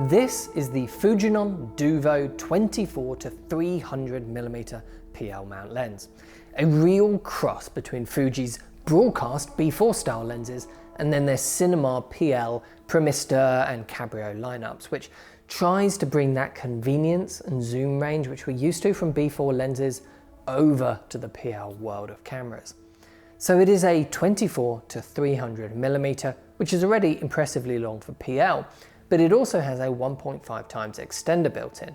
This is the Fujinon Duvo 24-300mm PL mount lens, a real cross between Fuji's broadcast B4 style lenses and then their cinema PL, Premister and Cabrio lineups, which tries to bring that convenience and zoom range which we're used to from B4 lenses over to the PL world of cameras. So it is a 24-300mm, which is already impressively long for PL, but it also has a 1.5 times extender built in.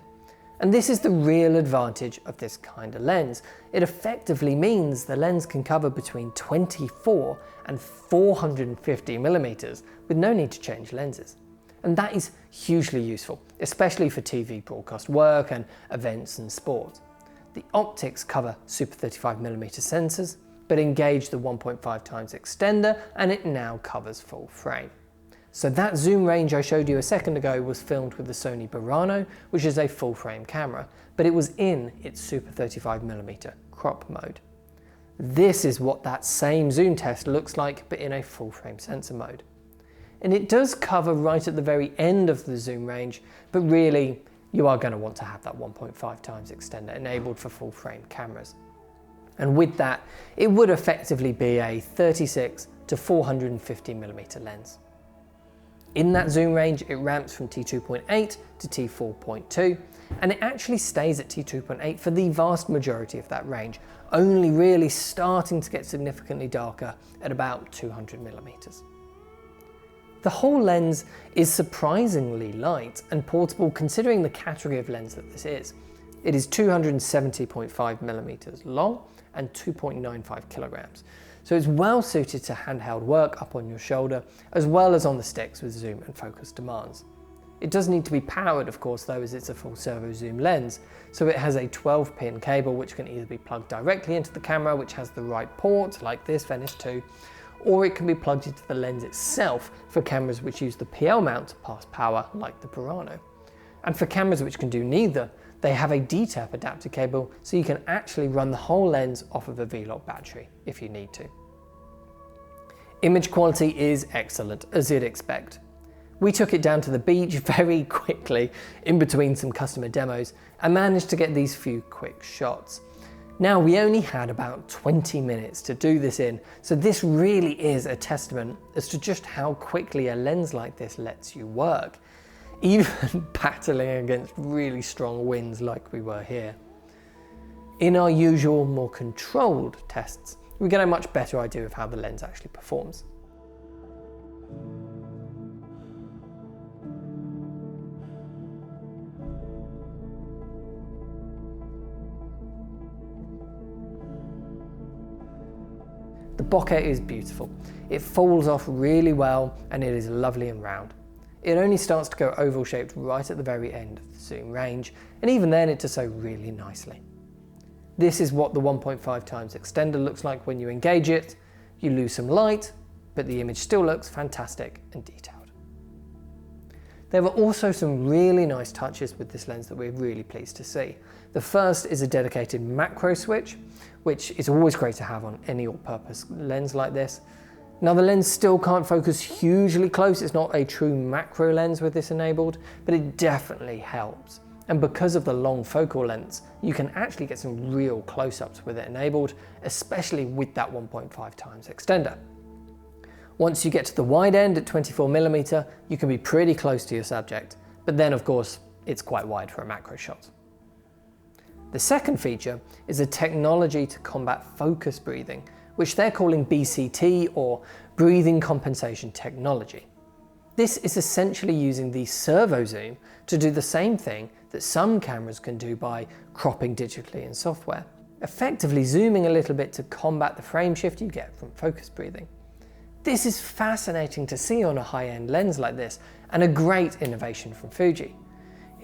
And this is the real advantage of this kind of lens. It effectively means the lens can cover between 24 and 450mm with no need to change lenses. And that is hugely useful, especially for TV broadcast work and events and sport. The optics cover super 35mm sensors, but engage the 1.5 times extender, and it now covers full frame. So that zoom range I showed you a second ago was filmed with the Sony Burano, which is a full frame camera, but it was in its super 35mm crop mode. This is what that same zoom test looks like, but in a full frame sensor mode. And it does cover right at the very end of the zoom range, but really you are going to want to have that 1.5 times extender enabled for full frame cameras. And with that, it would effectively be a 36-450mm lens. In that zoom range, it ramps from T2.8 to T4.2, and it actually stays at T2.8 for the vast majority of that range, only really starting to get significantly darker at about 200mm. The whole lens is surprisingly light and portable considering the category of lens that this is. It is 270.5mm long and 2.95 kilograms. So it's well suited to handheld work up on your shoulder, as well as on the sticks with zoom and focus demands. It does need to be powered, of course, though, as it's a full servo zoom lens. So it has a 12-pin cable, which can either be plugged directly into the camera, which has the right port, like this Venice 2, or it can be plugged into the lens itself for cameras which use the PL mount to pass power, like the Burano. And for cameras which can do neither, they have a D-tap adapter cable, so you can actually run the whole lens off of a V-Log battery if you need to. Image quality is excellent, as you'd expect. We took it down to the beach very quickly in between some customer demos and managed to get these few quick shots. Now, we only had about 20 minutes to do this in, so this really is a testament as to just how quickly a lens like this lets you work, even battling against really strong winds like we were here. In our usual, more controlled tests, we get a much better idea of how the lens actually performs. The bokeh is beautiful. It falls off really well and it is lovely and round. It only starts to go oval shaped right at the very end of the zoom range, and even then it does so really nicely. This is what the 1.5 times extender looks like when you engage it. You lose some light, but the image still looks fantastic and detailed. There were also some really nice touches with this lens that we're really pleased to see. The first is a dedicated macro switch, which is always great to have on any all-purpose lens like this. Now, the lens still can't focus hugely close. It's not a true macro lens with this enabled, but it definitely helps. And because of the long focal lengths, you can actually get some real close-ups with it enabled, especially with that 1.5 times extender. Once you get to the wide end at 24mm, you can be pretty close to your subject, but then of course, it's quite wide for a macro shot. The second feature is a technology to combat focus breathing, which they're calling BCT, or breathing compensation technology. This is essentially using the servo zoom to do the same thing that some cameras can do by cropping digitally in software, effectively zooming a little bit to combat the frame shift you get from focus breathing. This is fascinating to see on a high-end lens like this, and a great innovation from Fuji.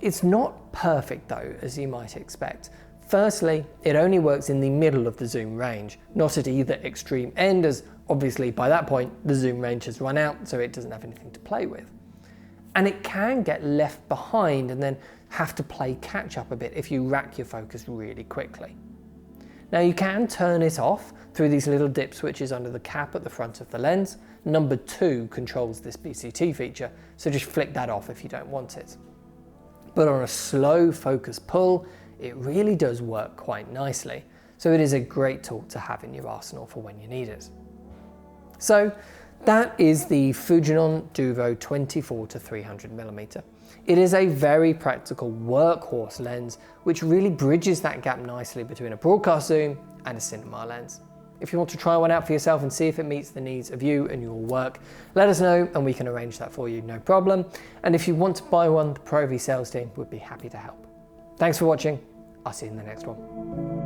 It's not perfect though, as you might expect. Firstly, it only works in the middle of the zoom range, not at either extreme end, as obviously by that point the zoom range has run out, so it doesn't have anything to play with. And it can get left behind and then have to play catch up a bit if you rack your focus really quickly. Now, you can turn it off through these little dip switches under the cap at the front of the lens. Number 2 controls this BCT feature, so just flick that off if you don't want it. but on a slow focus pull, it really does work quite nicely. So it is a great tool to have in your arsenal for when you need it. So that is the Fujinon Duvo 24-300mm. It is a very practical workhorse lens which really bridges that gap nicely between a broadcast zoom and a cinema lens. If you want to try one out for yourself and see if it meets the needs of you and your work, let us know and we can arrange that for you, no problem. And if you want to buy one, the Pro V sales team would be happy to help. Thanks for watching. I'll see you in the next one.